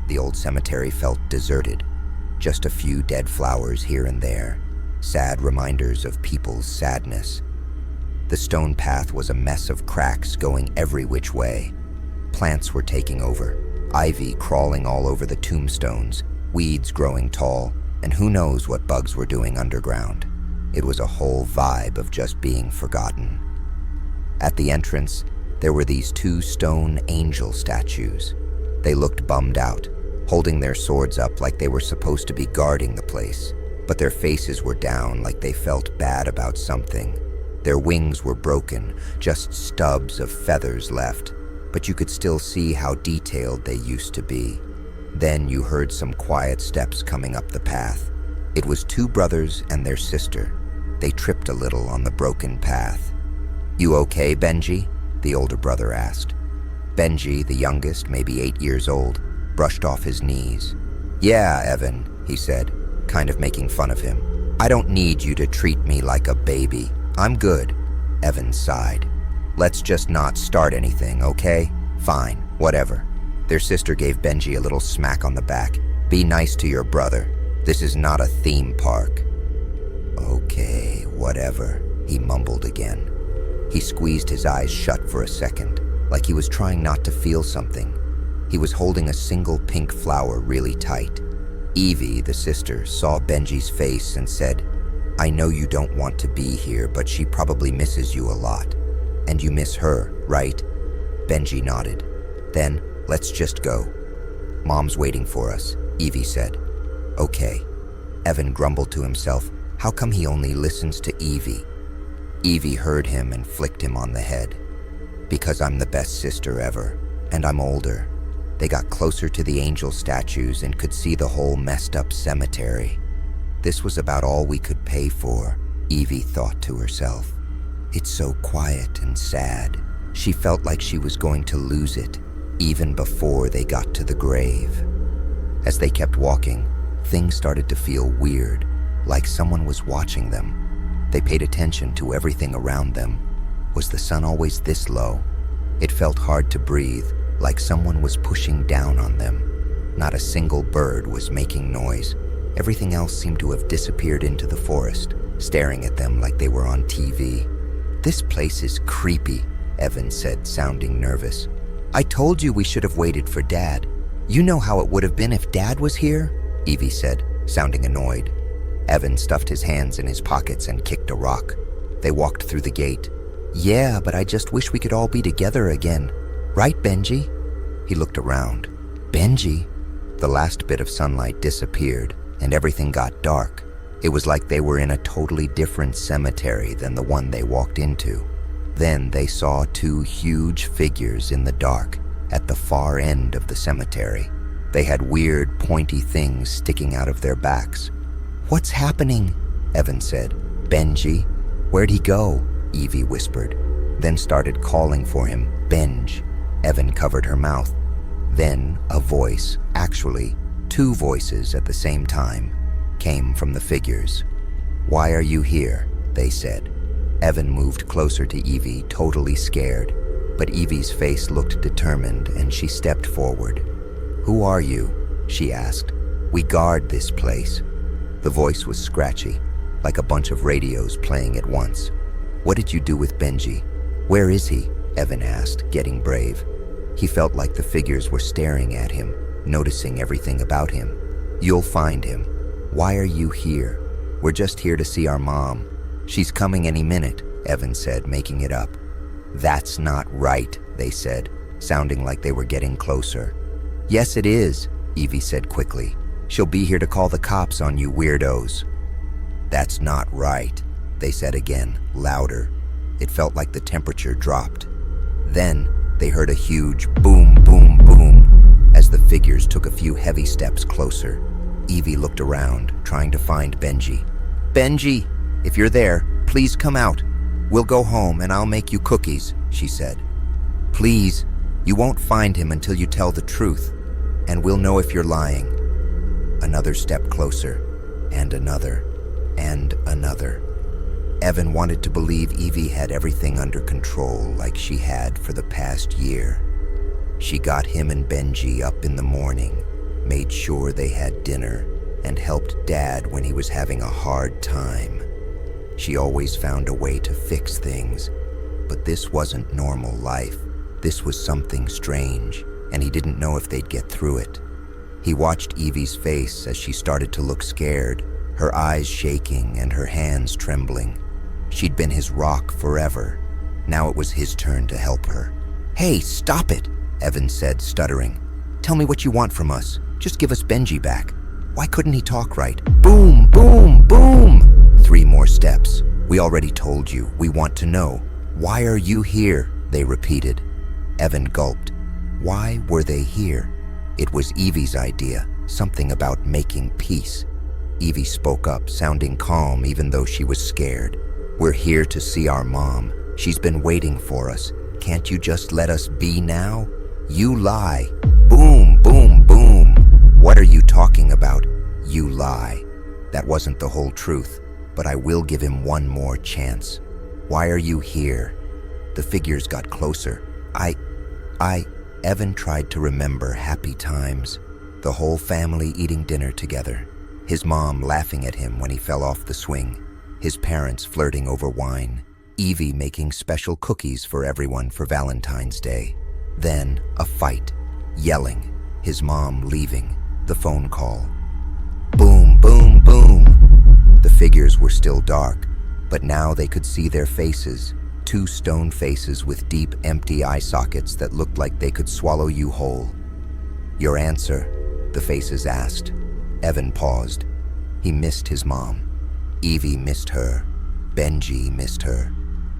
The old cemetery felt deserted. Just a few dead flowers here and there, sad reminders of people's sadness. The stone path was a mess of cracks going every which way. Plants were taking over, ivy crawling all over the tombstones, weeds growing tall, and who knows what bugs were doing underground. It was a whole vibe of just being forgotten. At the entrance, there were these two stone angel statues. They looked bummed out, holding their swords up like they were supposed to be guarding the place, but their faces were down like they felt bad about something. Their wings were broken, just stubs of feathers left, but you could still see how detailed they used to be. Then you heard some quiet steps coming up the path. It was two brothers and their sister. They tripped a little on the broken path. "You okay, Benji?" the older brother asked. Benji, the youngest, maybe 8 years old, brushed off his knees. "Yeah, Evan," he said, kind of making fun of him. "I don't need you to treat me like a baby. I'm good." Evan sighed. "Let's just not start anything, okay? Fine, whatever." Their sister gave Benji a little smack on the back. "Be nice to your brother. This is not a theme park." "Okay, whatever," he mumbled again. He squeezed his eyes shut for a second, like he was trying not to feel something. He was holding a single pink flower really tight. Evie, the sister, saw Benji's face and said, "I know you don't want to be here, but she probably misses you a lot. And you miss her, right?" Benji nodded. "Then, let's just go. Mom's waiting for us," Evie said. "Okay." Evan grumbled to himself, how come he only listens to Evie? Evie heard him and flicked him on the head. "Because I'm the best sister ever, and I'm older." They got closer to the angel statues and could see the whole messed up cemetery. This was about all we could pay for, Evie thought to herself. It's so quiet and sad. She felt like she was going to lose it, even before they got to the grave. As they kept walking, things started to feel weird, like someone was watching them. They paid attention to everything around them. Was the sun always this low? It felt hard to breathe, like someone was pushing down on them. Not a single bird was making noise. Everything else seemed to have disappeared into the forest, staring at them like they were on TV. "This place is creepy," Evan said, sounding nervous. "I told you we should have waited for Dad. You know how it would have been if Dad was here," Evie said, sounding annoyed. Evan stuffed his hands in his pockets and kicked a rock. They walked through the gate. "Yeah, but I just wish we could all be together again. Right, Benji?" He looked around. "Benji?" The last bit of sunlight disappeared, and everything got dark. It was like they were in a totally different cemetery than the one they walked into. Then they saw two huge figures in the dark at the far end of the cemetery. They had weird, pointy things sticking out of their backs. "What's happening?" Evan said. "Benji." "Where'd he go?" Evie whispered, then started calling for him. "Benj." Evan covered her mouth. Then a voice, actually two voices at the same time, came from the figures. "Why are you here?" they said. Evan moved closer to Evie, totally scared, but Evie's face looked determined and she stepped forward. "Who are you?" she asked. "We guard this place." The voice was scratchy, like a bunch of radios playing at once. "What did you do with Benji?" "Where is he?" Evan asked, getting brave. He felt like the figures were staring at him, noticing everything about him. "You'll find him." "Why are you here?" "We're just here to see our mom. She's coming any minute," Evan said, making it up. "That's not right," they said, sounding like they were getting closer. "Yes, it is," Evie said quickly. "She'll be here to call the cops on you weirdos." "That's not right," they said again, louder. It felt like the temperature dropped. Then they heard a huge boom, boom, boom as the figures took a few heavy steps closer. Evie looked around, trying to find Benji. "Benji, if you're there, please come out. We'll go home and I'll make you cookies," she said. "Please, you won't find him until you tell the truth, and we'll know if you're lying." Another step closer, and another, and another. Evan wanted to believe Evie had everything under control like she had for the past year. She got him and Benji up in the morning, made sure they had dinner, and helped Dad when he was having a hard time. She always found a way to fix things, but this wasn't normal life. This was something strange, and he didn't know if they'd get through it. He watched Evie's face as she started to look scared, her eyes shaking and her hands trembling. She'd been his rock forever. Now it was his turn to help her. "Hey, stop it," Evan said, stuttering. "Tell me what you want from us. Just give us Benji back." Why couldn't he talk right? Boom, boom, boom! 3 more steps. "We already told you. We want to know. Why are you here?" they repeated. Evan gulped. Why were they here? It was Evie's idea, something about making peace. Evie spoke up, sounding calm even though she was scared. "We're here to see our mom. She's been waiting for us. Can't you just let us be now?" "You lie." Boom, boom, boom. "What are you talking about?" "You lie. That wasn't the whole truth, but I will give him one more chance." "Why are you here?" The figures got closer. Evan tried to remember happy times. The whole family eating dinner together. His mom laughing at him when he fell off the swing. His parents flirting over wine. Evie making special cookies for everyone for Valentine's Day. Then a fight. Yelling. His mom leaving. The phone call. Boom, boom, boom. The figures were still dark, but now they could see their faces. 2 stone faces with deep, empty eye sockets that looked like they could swallow you whole. "Your answer?" the faces asked. Evan paused. He missed his mom. Evie missed her. Benji missed her.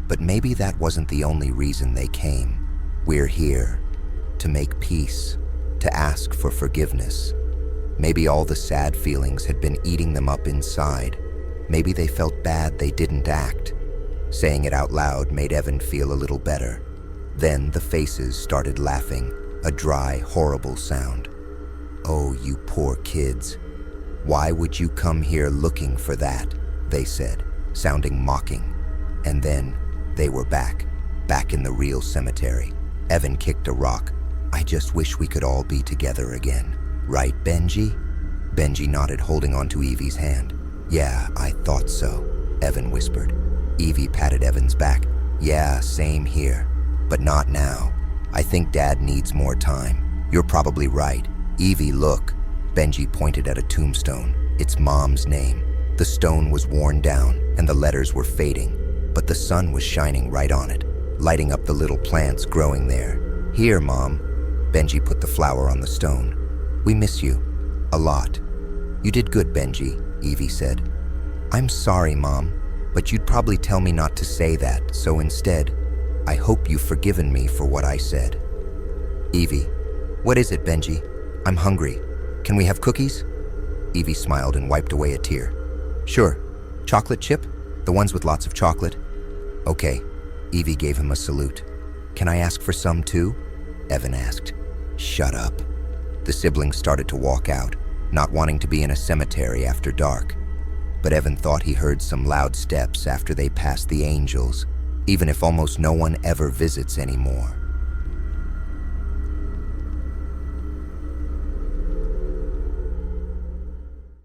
But maybe that wasn't the only reason they came. "We're here to make peace, to ask for forgiveness." Maybe all the sad feelings had been eating them up inside. Maybe they felt bad they didn't act. Saying it out loud made Evan feel a little better. Then the faces started laughing, a dry, horrible sound. "Oh, you poor kids. Why would you come here looking for that?" they said, sounding mocking. And then they were back in the real cemetery. Evan kicked a rock. "I just wish we could all be together again. Right, Benji?" Benji nodded, holding onto Evie's hand. "Yeah, I thought so," Evan whispered. Evie patted Evan's back. "Yeah, same here. But not now. I think Dad needs more time." "You're probably right. Evie, look." Benji pointed at a tombstone. It's Mom's name. The stone was worn down, and the letters were fading, but the sun was shining right on it, lighting up the little plants growing there. "Here, Mom." Benji put the flower on the stone. "We miss you. A lot." "You did good, Benji," Evie said. "I'm sorry, Mom, but you'd probably tell me not to say that, so instead, I hope you've forgiven me for what I said." "Evie, what is it, Benji? I'm hungry. Can we have cookies?" Evie smiled and wiped away a tear. "Sure. Chocolate chip? The ones with lots of chocolate?" "Okay." Evie gave him a salute. "Can I ask for some too?" Evan asked. "Shut up." The siblings started to walk out, not wanting to be in a cemetery after dark. But Evan thought he heard some loud steps after they passed the angels, even if almost no one ever visits anymore.